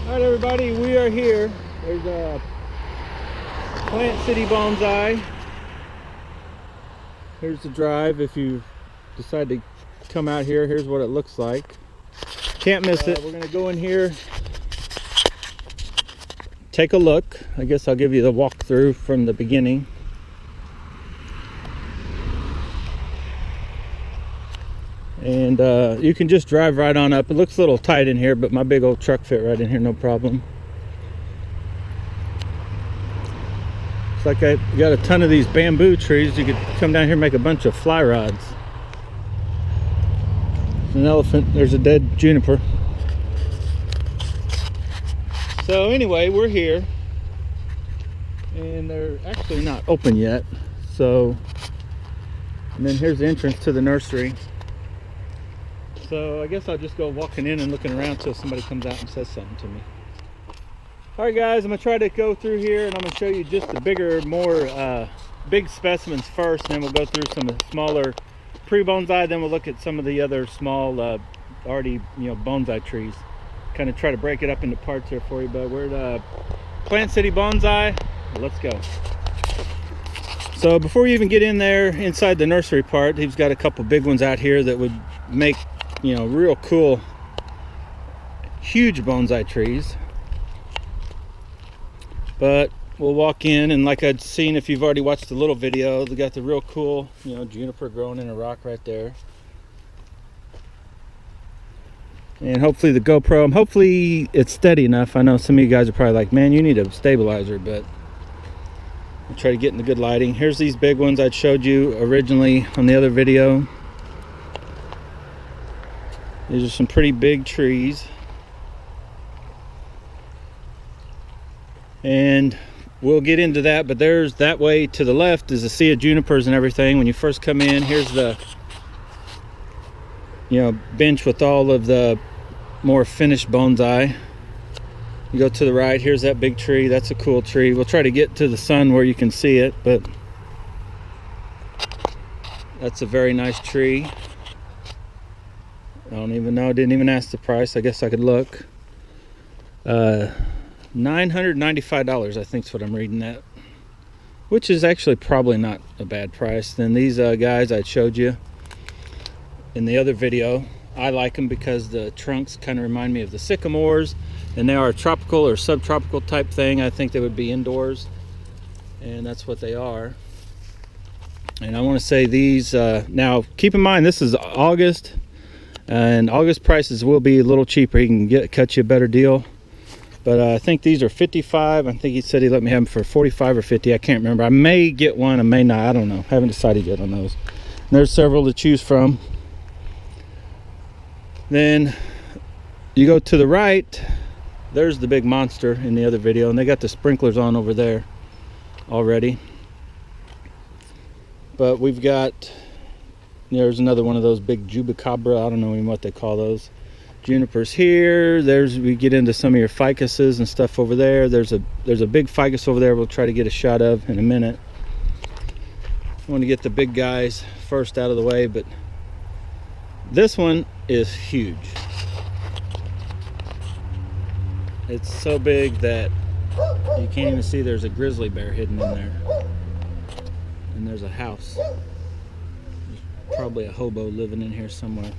Alright everybody, we are here. There's a Plant City Bonsai. Here's the drive. If you decide to come out here, here's what it looks like. Can't miss it. We're going to go in here, take a look. I guess I'll give you the walkthrough from the beginning. And you can just drive right on up. It looks a little tight in here, but my big old truck fit right in here, no problem. It's like I got a ton of these bamboo trees. You could come down here and make a bunch of fly rods. There's an elephant. There's a dead juniper. So anyway, we're here. And they're actually not open yet. So, and then here's the entrance to the nursery. So I guess I'll just go walking in and looking around till somebody comes out and says something to me. Alright guys, I'm going to try to go through here and I'm going to show you just the bigger, more big specimens first, and then we'll go through some of the smaller pre-bonsai, then we'll look at some of the other small already bonsai trees. Kind of try to break it up into parts here for you, but we're at Plant City Bonsai. Let's go. So before you even get in there inside the nursery part, he's got a couple big ones out here that would make real cool huge bonsai trees. But we'll walk in, and like I'd seen, if you've already watched the little video, they got the real cool juniper growing in a rock right there. And hopefully the GoPro, hopefully it's steady enough. I know some of you guys are probably like, man, you need a stabilizer, but I'll try to get in the good lighting. Here's these big ones I showed you originally on the other video. These are some pretty big trees. And we'll get into that, but there's that way to the left is a sea of junipers and everything. When you first come in, here's the bench with all of the more finished bonsai. You go to the right, here's that big tree. That's a cool tree. We'll try to get to the sun where you can see it, but that's a very nice tree. I don't even know, I didn't even ask the price. I guess I could look. $995, I think is what I'm reading at, which is actually probably not a bad price. Then these guys I showed you in the other video, I like them because the trunks kind of remind me of the sycamores, and they are a tropical or subtropical type thing. I think they would be indoors, and that's what they are. And I want to say these, now keep in mind this is August, and August prices will be a little cheaper. He can cut you a better deal. But I think these are 55. I think he said he let me have them for 45 or 50. I can't remember. I may get one, I may not. I don't know. I haven't decided yet on those. And there's several to choose from. Then you go to the right. There's the big monster in the other video. And they got the sprinklers on over there already. But we've got, there's another one of those big jubicabra. I don't know even what they call those. Junipers here. We get into some of your ficuses and stuff over there. There's a big ficus over there we'll try to get a shot of in a minute. I want to get the big guys first out of the way, but this one is huge. It's so big that you can't even see there's a grizzly bear hidden in there. And there's a house. There's probably a hobo living in here somewhere.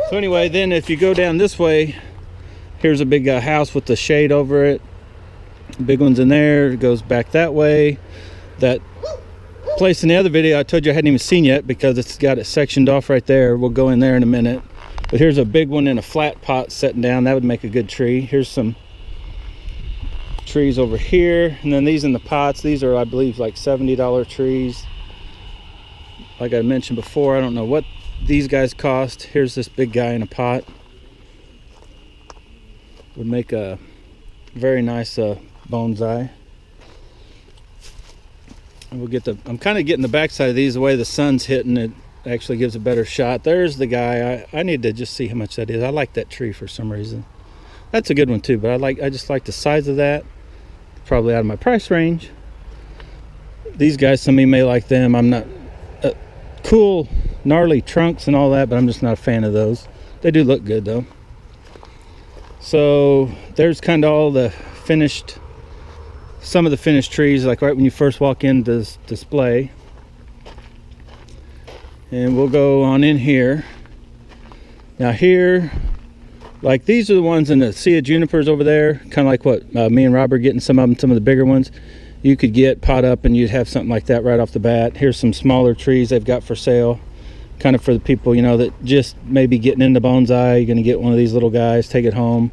So anyway, then if you go down this way, here's a big house with the shade over it. Big one's in there. It goes back that way. That place in the other video I told you I hadn't even seen yet because it's got it sectioned off right there. We'll go in there in a minute. But here's a big one in a flat pot setting down. That would make a good tree. Here's some trees over here. And then these in the pots. These are, I believe, like $70 trees. Like I mentioned before, I don't know what these guys cost. Here's this big guy in a pot. Would make a very nice bonsai. And we'll get I'm kind of getting the backside of these the way the sun's hitting. It actually gives a better shot. There's the guy. I need to just see how much that is. I like that tree for some reason. That's a good one too, but I just like the size of that. Probably out of my price range. These guys, some of you may like them. I'm not cool gnarly trunks and all that, but I'm just not a fan of those. They do look good though. So there's kind of all the finished, some of the finished trees, like right when you first walk into this display. And we'll go on in here. Now here, like these are the ones in the sea of junipers over there, kind of like what me and Rob are getting, some of them, some of the bigger ones. You could get pot up and you'd have something like that right off the bat. Here's some smaller trees they've got for sale, kind of for the people, you know, that just maybe getting into bonsai. You're going to get one of these little guys, take it home.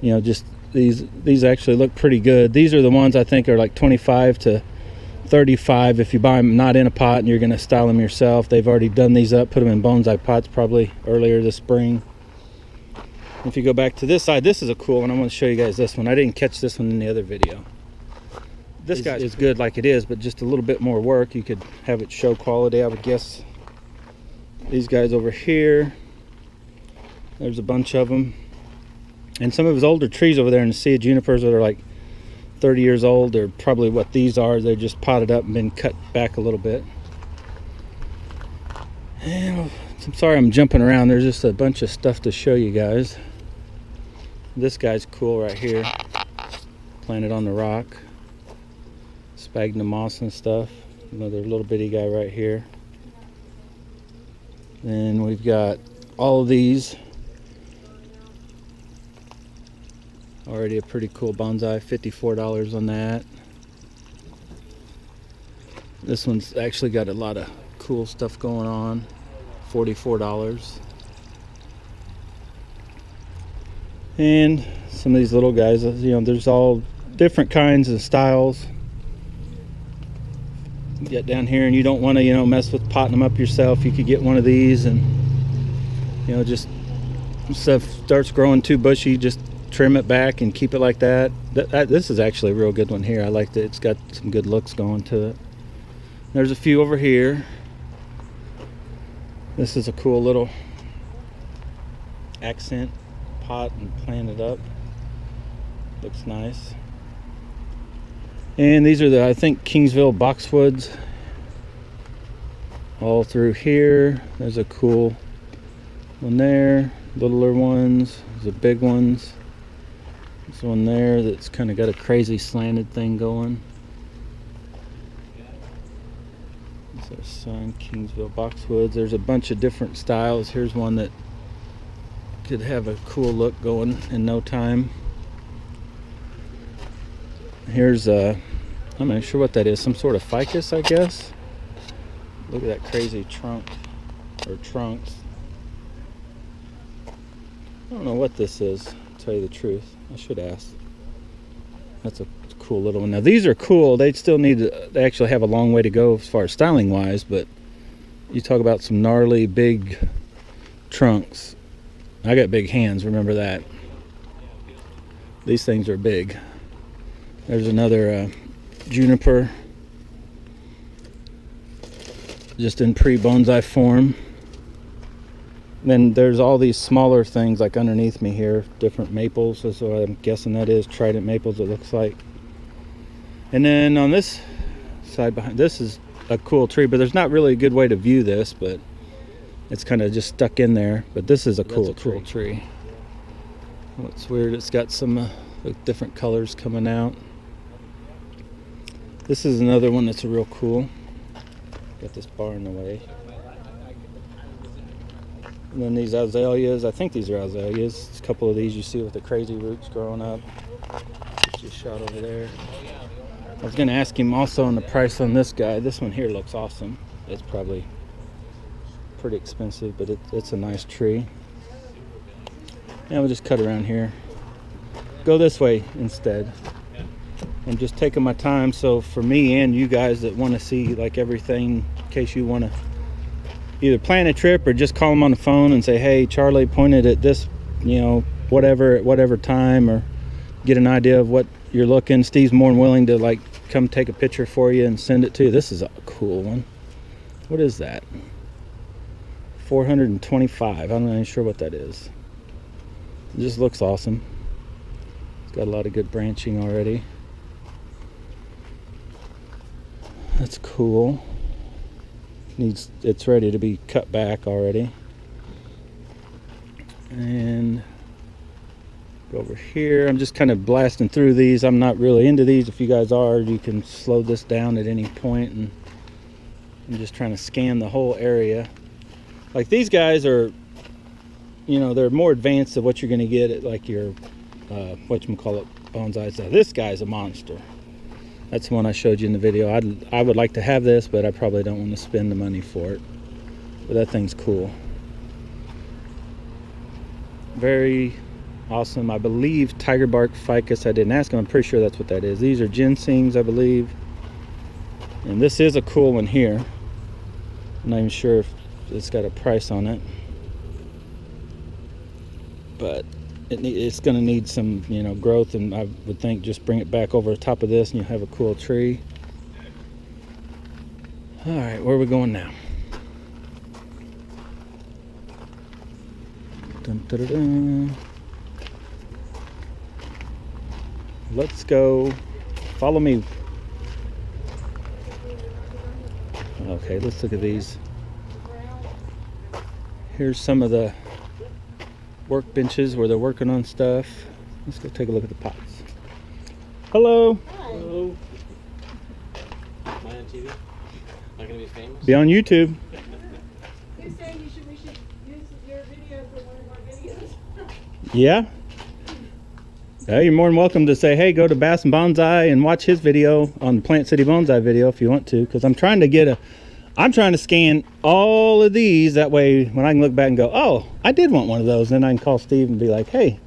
You know, just these actually look pretty good. These are the ones I think are like 25 to 35 if you buy them not in a pot and you're going to style them yourself. They've already done these up, put them in bonsai pots probably earlier this spring. If you go back to this side, this is a cool one. I want to show you guys this one. I didn't catch this one in the other video. This guy is good like it is, but just a little bit more work. You could have it show quality, I would guess. These guys over here, there's a bunch of them. And some of his older trees over there in the sea of junipers that are like 30 years old, they're probably what these are. They're just potted up and been cut back a little bit. And I'm sorry I'm jumping around. There's just a bunch of stuff to show you guys. This guy's cool right here. Planted on the rock. Sphagnum moss and stuff. Another little bitty guy right here. Then we've got all of these. Already a pretty cool bonsai, $54 on that. This one's actually got a lot of cool stuff going on, $44. And some of these little guys, you know, there's all different kinds of styles. You get down here and you don't want to, you know, mess with potting them up yourself. You could get one of these and, you know, just stuff starts growing too bushy, just trim it back and keep it like that. This is actually a real good one here. I liked it. It's got some good looks going to it. There's a few over here. This is a cool little accent pot and planted up. Looks nice. And these are the, I think, Kingsville boxwoods. All through here. There's a cool one there. Littler ones. There's the big ones. There's one there that's kind of got a crazy slanted thing going. There's our sign, Kingsville boxwoods. There's a bunch of different styles. Here's one that could have a cool look going in no time. Here's I'm not sure what that is, some sort of ficus, I guess. Look at that crazy trunk or trunks. I don't know what this is, to tell you the truth. I should ask. That's a cool little one. Now these are cool. They still need to, they actually have a long way to go as far as styling wise, but you talk about some gnarly big trunks. I got big hands, remember that. These things are big. There's another juniper, just in pre-bonsai form. Then there's all these smaller things like underneath me here, different maples. That's what I'm guessing that is, trident maples it looks like. And then on this side behind, this is a cool tree, but there's not really a good way to view this, but it's kind of just stuck in there. But this is a cool tree. What's weird, it's got some different colors coming out. This is another one that's real cool. Got this bar in the way. And then these azaleas, I think these are azaleas. There's a couple of these you see with the crazy roots growing up. Just shot over there. I was going to ask him also on the price on this guy. This one here looks awesome. It's probably pretty expensive, but it's a nice tree. And we'll just cut around here. Go this way instead. I'm just taking my time, so for me and you guys that want to see like everything, in case you want to either plan a trip or just call them on the phone and say, hey, Charlie pointed at this, you know, whatever, at whatever time, or get an idea of what you're looking. Steve's more than willing to like come take a picture for you and send it to you. This is a cool one. What is that? 425. I'm not even sure what that is. It just looks awesome. It's got a lot of good branching already. That's cool. It's ready to be cut back already. And Go over here. I'm just kind of blasting through these. I'm not really into these. If you guys are, you can slow this down at any point, and I'm just trying to scan the whole area. Like these guys are, you know, they're more advanced than what you're going to get at like your whatchamacallit bonsai stuff. This guy's a monster. That's the one I showed you in the video. I would like to have this, but I probably don't want to spend the money for it. But that thing's cool. Very awesome. I believe tiger bark ficus. I didn't ask him. I'm pretty sure that's what that is. These are ginsengs, I believe. And this is a cool one here. I'm not even sure if it's got a price on it. But it's going to need some, you know, growth, and I would think just bring it back over the top of this and you'll have a cool tree. All right, where are we going now? Dun, dun, dun, dun. Let's go. Follow me. Okay, let's look at these. Here's some of the workbenches where they're working on stuff. Let's go take a look at the pots. Hello. Hi. Hello. Am I on TV? Am I going to be famous? Be on YouTube. You're saying we should use your video for one of our videos? Yeah. You're more than welcome to say, hey, go to Bass and Bonsai and watch his video on the Plant City Bonsai video if you want to, because I'm trying to scan all of these. That way, when I can look back and go, oh, I did want one of those, then I can call Steve and be like, hey,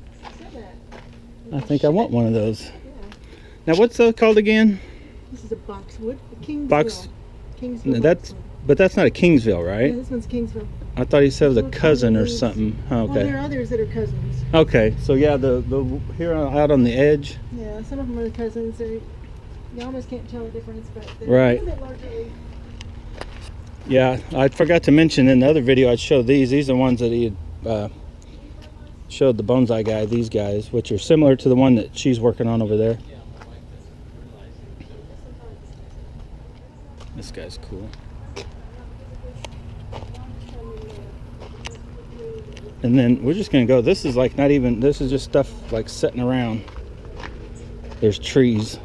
I think I want one of those. Yeah. Now, what's that called again? This is a boxwood. Kingsville. No, but that's not a Kingsville, right? Yeah, this one's Kingsville. I thought he said it was a cousin or something. Oh, okay. Well, there are others that are cousins. Okay, so yeah, the here out on the edge. Yeah, some of them are cousins. You almost can't tell the difference, but they're right. a little bit larger leaf. Yeah, I forgot to mention in the other video I'd show these. These are the ones that he had showed the bonsai guy, these guys, which are similar to the one that she's working on over there. This guy's cool. And then we're just gonna go. This is like not even, this is just stuff like sitting around. There's trees.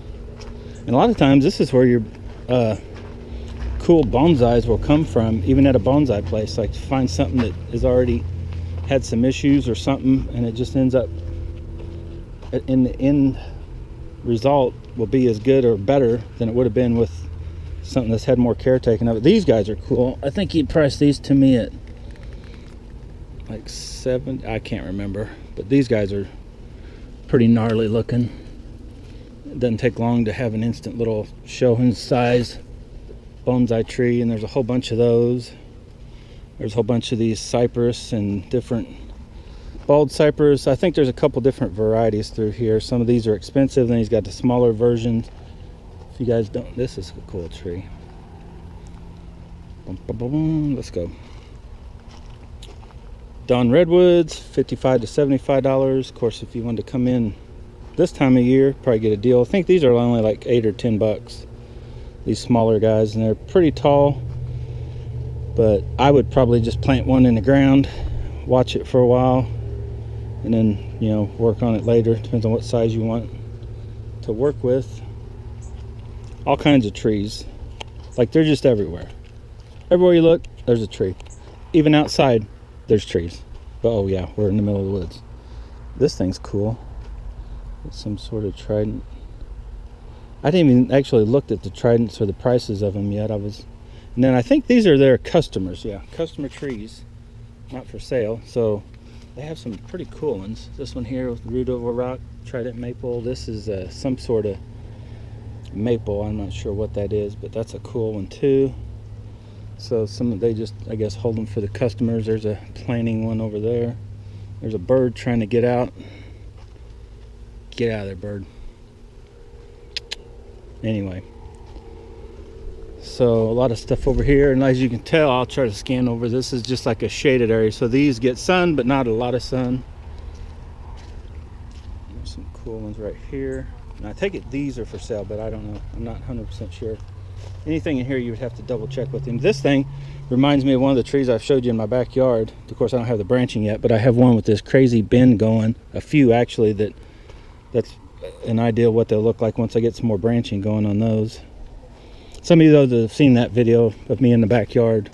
And a lot of times this is where your cool bonsais will come from, even at a bonsai place. Like to find something that has already had some issues or something, and it just ends up in the end result will be as good or better than it would have been with something that's had more care taken of it. These guys are cool. I think he priced these to me at like $7, I can't remember, but these guys are pretty gnarly looking. It doesn't take long to have an instant little shohin size bonsai tree, and there's a whole bunch of those. There's a whole bunch of these cypress and different bald cypress. I think there's a couple different varieties through here. Some of these are expensive, then he's got the smaller versions. If you guys don't, this is a cool tree. Boom, boom, boom. Let's go. Dawn redwoods, $55 to $75. Of course, if you wanted to come in this time of year, probably get a deal. I think these are only like $8 or $10. These smaller guys, and they're pretty tall. But I would probably just plant one in the ground, watch it for a while, and then, you know, work on it later. Depends on what size you want to work with. All kinds of trees. Like, they're just everywhere. Everywhere you look, there's a tree. Even outside, there's trees. But oh yeah, we're in the middle of the woods. This thing's cool. It's some sort of trident. I didn't even actually look at the tridents or the prices of them yet. And then I think these are their customers. Yeah, customer trees, not for sale. So they have some pretty cool ones. This one here with root over rock, trident maple. This is some sort of maple. I'm not sure what that is, but that's a cool one too. So they just, I guess, hold them for the customers. There's a planting one over there. There's a bird trying to get out. Get out of there, bird. Anyway, so a lot of stuff over here, and as you can tell, I'll try to scan over. This is just like a shaded area, so these get sun, but not a lot of sun. There's some cool ones right here. And I take it these are for sale, but I don't know. I'm not 100% sure. anything in here you would have to double check with him. This thing reminds me of one of the trees I've showed you in my backyard. Of course, I don't have the branching yet, but I have one with this crazy bend going. A few actually that's an idea what they'll look like once I get some more branching going on those. Some of you though that have seen that video of me in the backyard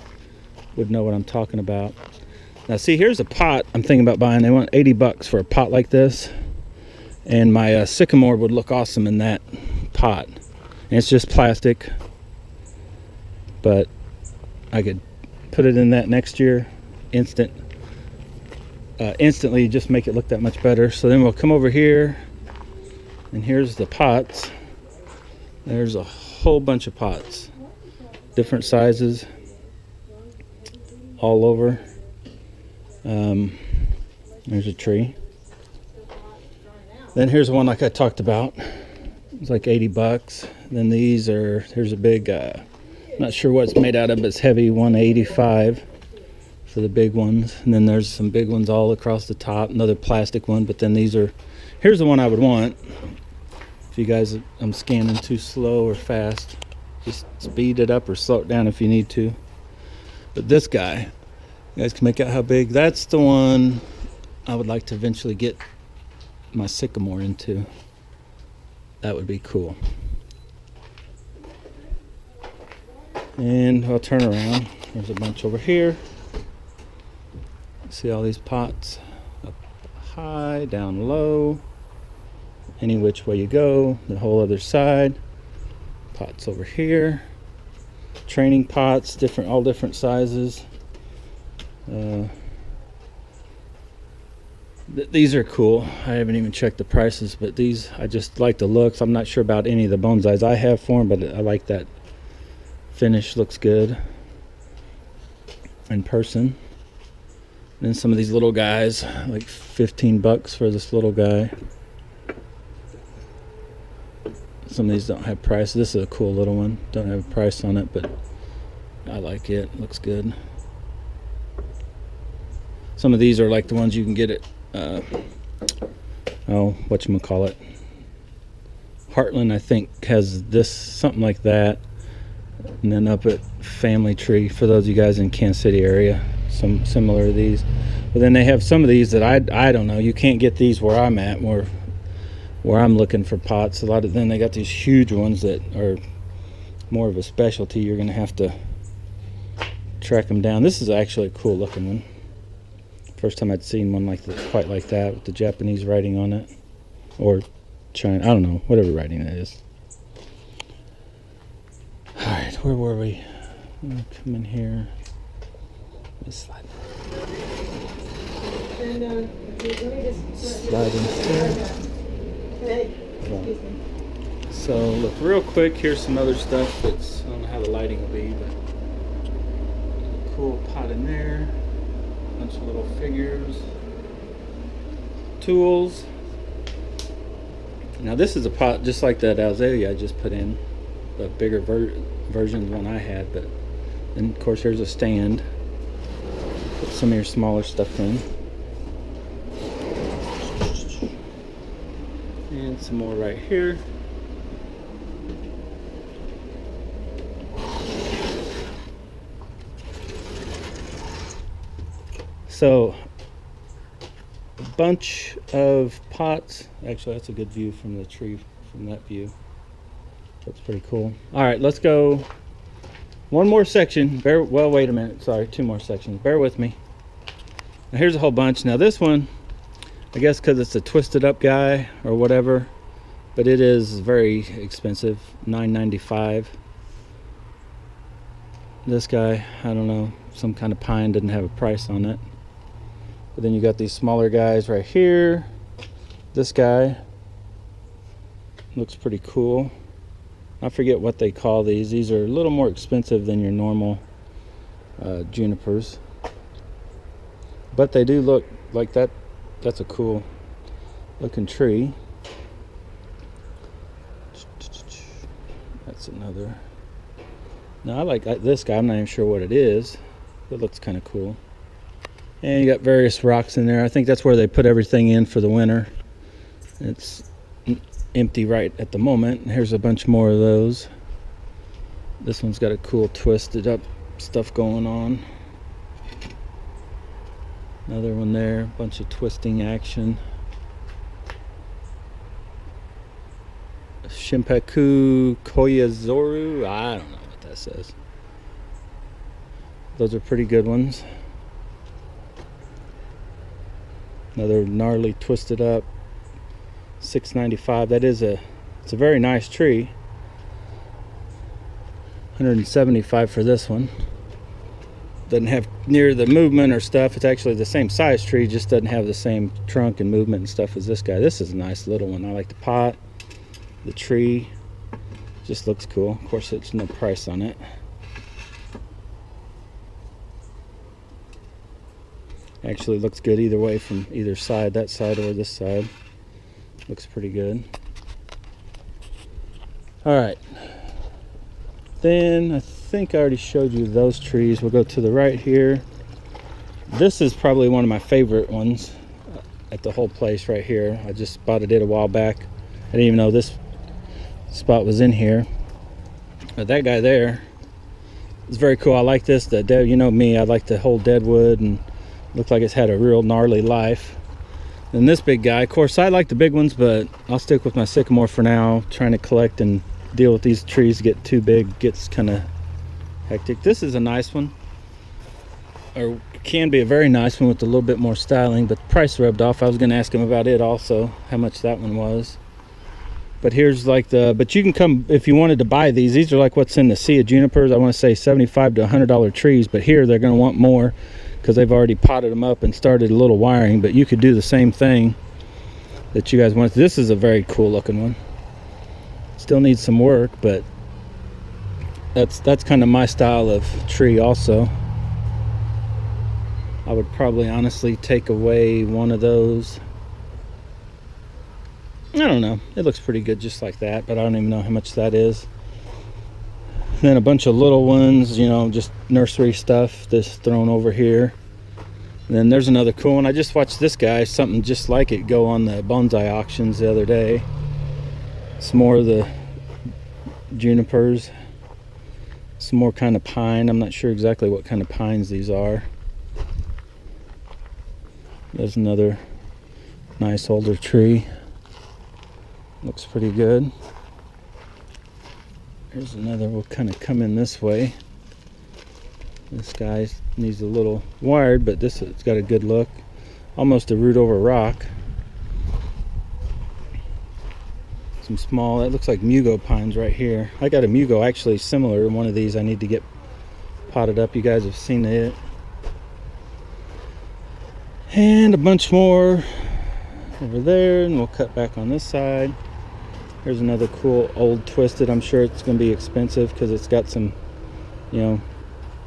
would know what I'm talking about. Now see, here's a pot I'm thinking about buying. They want 80 bucks for a pot like this, and my sycamore would look awesome in that pot. And it's just plastic, but I could put it in that next year, instantly just make it look that much better. So then we'll come over here, and here's the pots. There's a whole bunch of pots, different sizes, all over. There's a tree. Then here's one like I talked about. It's like 80 bucks. Then these are, here's a big, not sure what it's made out of, but it's heavy, 185 for the big ones. And then there's some big ones all across the top, another plastic one. But then these are, here's the one I would want. If you guys, I'm scanning too slow or fast, just speed it up or slow it down if you need to. But this guy, you guys can make out how big. That's the one I would like to eventually get my sycamore into. That would be cool. And I'll turn around. There's a bunch over here. See all these pots? Up high, down low. Any which way you go. The whole other side. Pots over here. Training pots, different, all different sizes. These are cool. I haven't even checked the prices, but these, I just like the looks. I'm not sure about any of the bonsais I have for them, but I like that finish. Looks good in person. And then some of these little guys, like 15 bucks for this little guy. Some of these don't have price. This is a cool little one. Don't have a price on it, but I like it. Looks good. Some of these are like the ones you can get at whatchamacallit. Heartland, I think, has this, something like that. And then up at Family Tree, for those of you guys in Kansas City area, some similar to these. But then they have some of these that I don't know. You can't get these where I'm at, where I'm looking for pots. A lot of then they got these huge ones that are more of a specialty. You're gonna have to track them down. This is actually a cool looking one. First time I'd seen one like this, quite like that, with the Japanese writing on it, or China, I don't know, whatever writing that is. All right, where were we? I'm gonna come in here. Let's slide. And let me just Slide in here. Hey, excuse me. So look real quick. Here's some other stuff that's, I don't know how the lighting will be, but a cool pot in there. Bunch of little figures, tools. Now this is a pot just like that azalea I just put in, a bigger version of the one I had. But then of course here's a stand. Put some of your smaller stuff in, and some more right here. So, a bunch of pots. Actually, that's a good view from the tree, from that view. That's pretty cool. All right, let's go one more section. Well, wait a minute. Sorry, two more sections. Bear with me. Now, here's a whole bunch. Now, this one, I guess because it's a twisted up guy or whatever, but it is very expensive, $9.95. This guy, I don't know, some kind of pine, didn't have a price on it. But then you got these smaller guys right here. This guy looks pretty cool. I forget what they call these. These are a little more expensive than your normal junipers, but they do look like that. That's a cool looking tree. That's another. Now I like this guy. I'm not even sure what it is. It looks kind of cool. And you got various rocks in there. I think that's where they put everything in for the winter. It's empty right at the moment. Here's a bunch more of those. This one's got a cool twisted up stuff going on. Another one there, bunch of twisting action. Shimpeku Koyazoru, I don't know what that says. Those are pretty good ones. Another gnarly twisted up, $6.95. It's a very nice tree. $175 for this one. Doesn't have near the movement or stuff. It's actually the same size tree, just doesn't have the same trunk and movement and stuff as this guy. This is a nice little one. I like the pot, the tree. Just looks cool. Of course, there's no price on it. Actually looks good either way, from either side, that side or this side. Looks pretty good. Alright. Then I think I already showed you those trees. We'll go to the right here. This is probably one of my favorite ones at the whole place right here. I just spotted it a while back. I didn't even know this spot was in here. But that guy there is very cool. I like this. You know me, I like the whole dead wood, and look like it's had a real gnarly life. And this big guy, of course I like the big ones, but I'll stick with my sycamore for now. Trying to collect and deal with these trees get too big, gets kind of hectic. This is a nice one, or can be a very nice one with a little bit more styling, but the price rubbed off. I was going to ask him about it also, how much that one was. But here's like but you can come if you wanted to buy these. These are like what's in the sea of junipers. I want to say $75 to $100 trees, but here they're going to want more because they've already potted them up and started a little wiring. But you could do the same thing that you guys want. This is a very cool looking one. Still needs some work, but that's kind of my style of tree also. I would probably honestly take away one of those. I don't know, it looks pretty good just like that, but I don't even know how much that is. Then a bunch of little ones, you know, just nursery stuff just thrown over here. And then there's another cool one. I just watched this guy, something just like it, go on the bonsai auctions the other day. Some more of the junipers, some more kind of pine. I'm not sure exactly what kind of pines these are. There's another nice older tree. Looks pretty good. Here's another. We'll kind of come in this way. This guy needs a little wired, but this has got a good look. Almost a root over rock. Some small, that looks like mugo pines right here. I got a mugo actually similar to one of these. I need to get potted up. You guys have seen it. And a bunch more over there, and we'll cut back on this side. Here's another cool old twisted. I'm sure it's going to be expensive because it's got some, you know,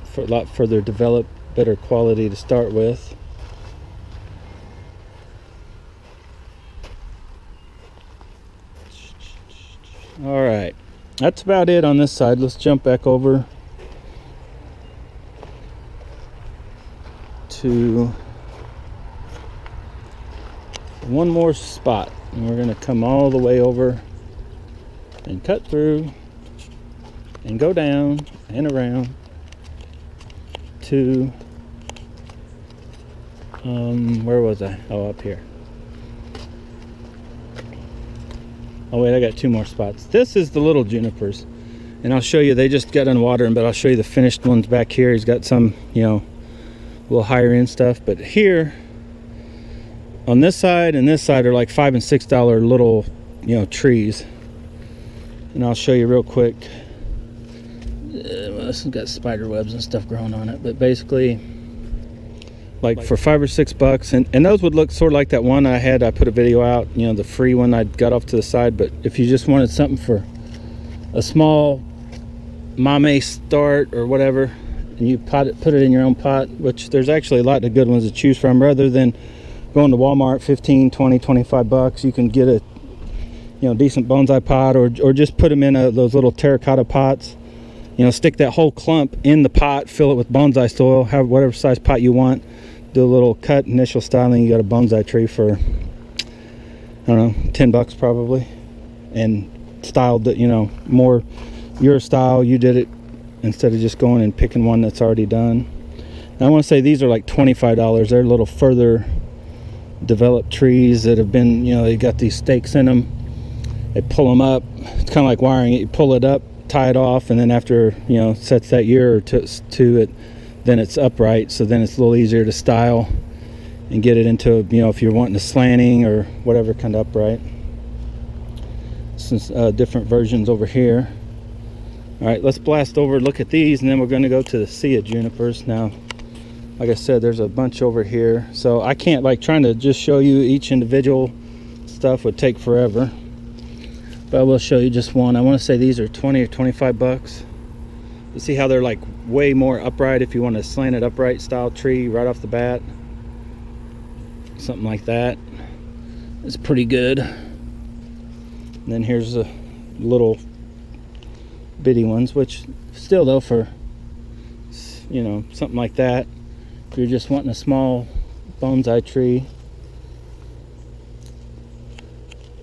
for a lot further developed, better quality to start with. All right, that's about it on this side. Let's jump back over to one more spot, and we're going to come all the way over and cut through and go down and around to where was I? Oh, up here. Oh wait, I got two more spots. This is the little junipers, and I'll show you. They just got on watering, but I'll show you the finished ones back here. He's got some, you know, a little higher end stuff, but here on this side and this side are like $5 and $6 little, you know, trees. And I'll show you real quick. Well, this has got spider webs and stuff growing on it, but basically like for $5 or $6, and those would look sort of like that one I had. I put a video out, you know, the free one I got off to the side. But if you just wanted something for a small mame start or whatever, and you put it in your own pot, which there's actually a lot of good ones to choose from, rather than going to Walmart, 15, 20, 25 bucks. You can get a, you know, decent bonsai pot, or just put them in those little terracotta pots. You know, stick that whole clump in the pot, fill it with bonsai soil, have whatever size pot you want, do a little cut, initial styling. You got a bonsai tree for, I don't know, 10 bucks probably, and styled it, you know, more your style. You did it instead of just going and picking one that's already done. And I want to say these are like $25. They're a little further developed trees that have been, you know, they got these stakes in them. They pull them up. It's kind of like wiring it. You pull it up, tie it off, and then after, you know, sets that year or two, it then it's upright. So then it's a little easier to style and get it into, you know, if you're wanting a slanting or whatever kind of upright. Some different versions over here. All right, let's blast over, look at these, and then we're going to go to the sea of junipers. Now, like I said, there's a bunch over here, so I can't, like, trying to just show you each individual stuff would take forever, but I will show you just one. I want to say these are 20 or 25 bucks. You see how they're like way more upright if you want a slanted upright style tree right off the bat. Something like that. It's pretty good. And then here's the little bitty ones, which still though, for, you know, something like that, if you're just wanting a small bonsai tree.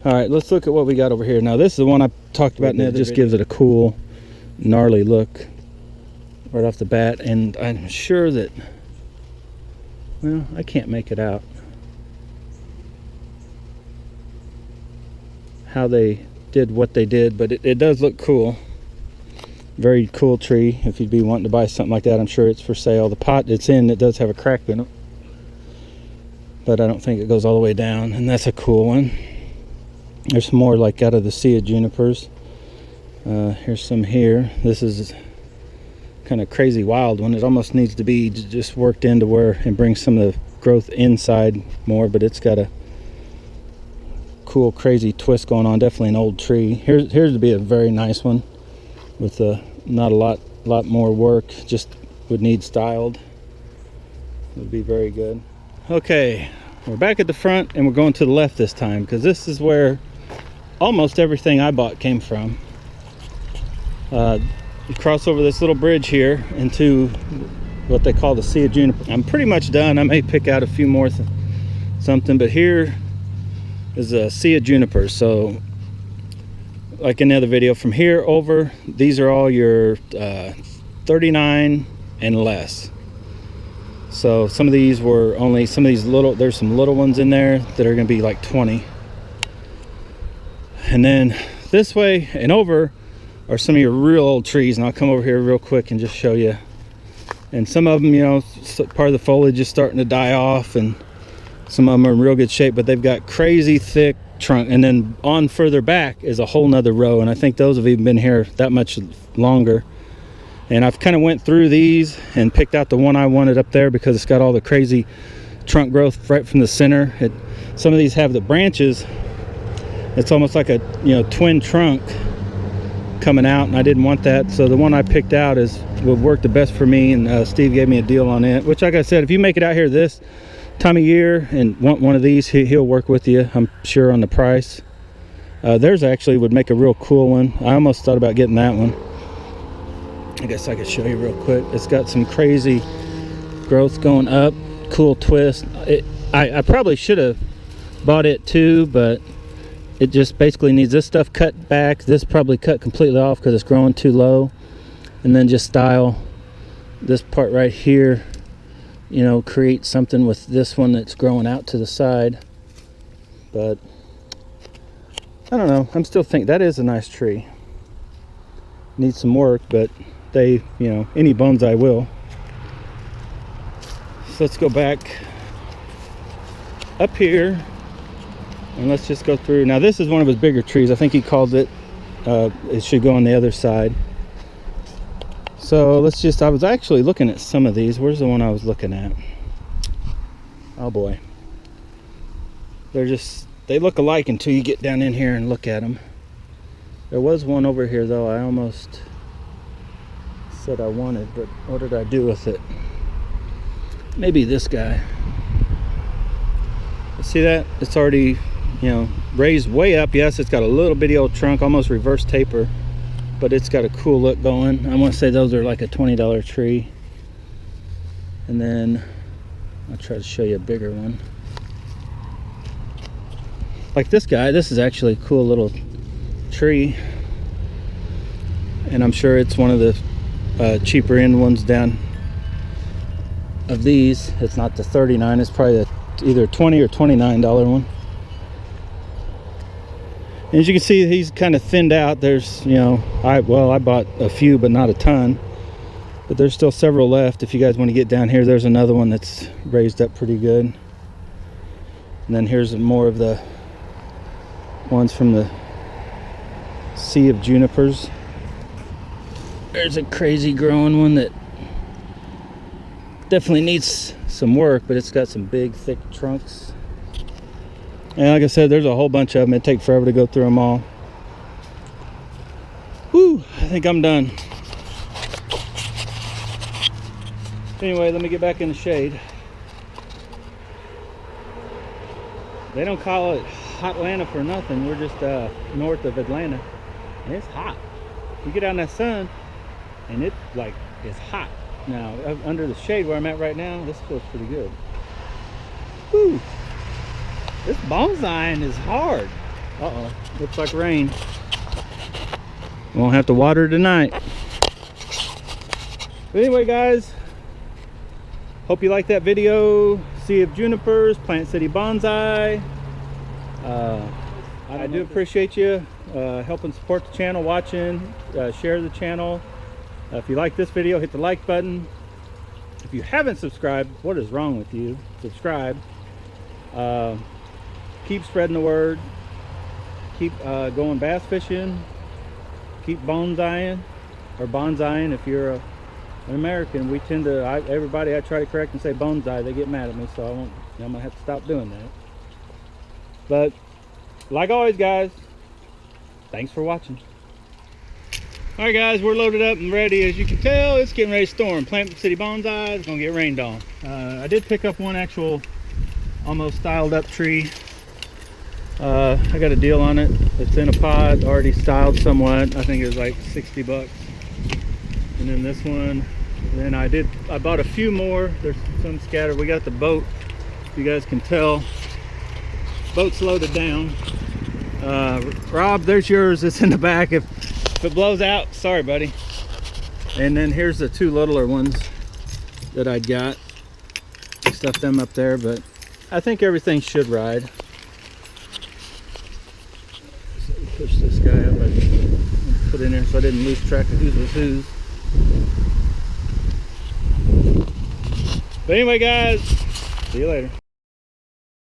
All right, let's look at what we got over here. Now this is the one I talked about, and it just gives it a cool gnarly look right off the bat. And I'm sure that, well, I can't make it out how they did what they did, but it does look cool. Very cool tree. If you'd be wanting to buy something like that, I'm sure it's for sale. The pot it's in, it does have a crack in it, but I don't think it goes all the way down, and that's a cool one. There's some more like out of the sea of junipers. Here's some here. This is kind of crazy wild one. It almost needs to be just worked into where and bring some of the growth inside more, but it's got a cool crazy twist going on. Definitely an old tree. Here's to be a very nice one with not a lot more work, just would need styled. Would be very good. Okay, we're back at the front and we're going to the left this time, because this is where almost everything I bought came from. You cross over this little bridge here into what they call the sea of juniper. I'm pretty much done. I may pick out a few more something, but here is a sea of junipers. So like in the other video, from here over, these are all your 39 and less. So some of these were only, some of these little, there's some little ones in there that are going to be like 20. And then this way and over are some of your real old trees, and I'll come over here real quick and just show you. And some of them, you know, part of the foliage is starting to die off, and some of them are in real good shape, but they've got crazy thick trunk. And then on further back is a whole nother row, and I think those have even been here that much longer. And I've kind of went through these and picked out the one I wanted up there because it's got all the crazy trunk growth right from the center. Some of these have the branches, it's almost like a, you know, twin trunk coming out, and I didn't want that. So the one I picked out would work the best for me, and Steve gave me a deal on it, which, like I said, if you make it out here this time of year and want one of these, he'll work with you, I'm sure, on the price. Theirs actually would make a real cool one. I almost thought about getting that one. I guess I could show you real quick. It's got some crazy growth going up, cool twist. I probably should have bought it too, but it just basically needs this stuff cut back. This probably cut completely off because it's growing too low, and then just style this part right here, you know, create something with this one that's growing out to the side. But I don't know, I'm still thinking that is a nice tree. Needs some work, but they, you know, any bonsai will. So let's go back up here and let's just go through. Now this is one of his bigger trees. I think he calls it, it should go on the other side. So let's just, I was actually looking at some of these. Where's the one I was looking at? Oh boy. They look alike until you get down in here and look at them. There was one over here though I almost said I wanted, but what did I do with it? Maybe this guy. See that? It's already, you know, raised way up. Yes, it's got a little bitty old trunk, almost reverse taper, but it's got a cool look going. I want to say those are like a $20 tree. And then I'll try to show you a bigger one. Like this guy, this is actually a cool little tree, and I'm sure it's one of the cheaper end ones down of these. It's not the 39, it's probably either $20 or $29 one. And as you can see, he's kind of thinned out. There's, you know, I bought a few but not a ton, but there's still several left. If you guys want to get down here, there's another one that's raised up pretty good. And then here's more of the ones from the sea of junipers. There's a crazy growing one that definitely needs some work, but it's got some big thick trunks. And like I said, there's a whole bunch of them. It'd take forever to go through them all. Whew, I think I'm done. Anyway, let me get back in the shade. They don't call it Hot Atlanta for nothing. We're just north of Atlanta, and it's hot. You get out in that sun, and it like is hot. Now, under the shade where I'm at right now, this feels pretty good. Whew. This bonsai is hard. Uh-oh, looks like rain. Won't have to water tonight. But anyway, guys, hope you liked that video. Sea of Junipers, Plant City Bonsai. I do appreciate you helping support the channel, watching, share the channel. If you like this video, hit the like button. If you haven't subscribed, what is wrong with you? Subscribe. Keep spreading the word. Keep going bass fishing. Keep bonsaiing, or bonsaiing if you're an American. We tend to, everybody I try to correct and say bonsai, they get mad at me, so I'm gonna have to stop doing that. But like always, guys, thanks for watching. All right, guys, we're loaded up and ready. As you can tell, it's getting ready to storm. Plant City Bonsai is gonna get rained on. I did pick up one actual almost styled up tree. I got a deal on it. It's in a pod, already styled somewhat. I think it was like 60 bucks. And then this one. Then I bought a few more. There's some scattered. We got the boat. You guys can tell. Boat's loaded down. Rob, there's yours. It's in the back. If it blows out, sorry, buddy. And then here's the two littler ones that I got. Stuffed them up there, but I think everything should ride. So push this guy up. I put in there so I didn't lose track of whose was whose. But anyway, guys, see you later.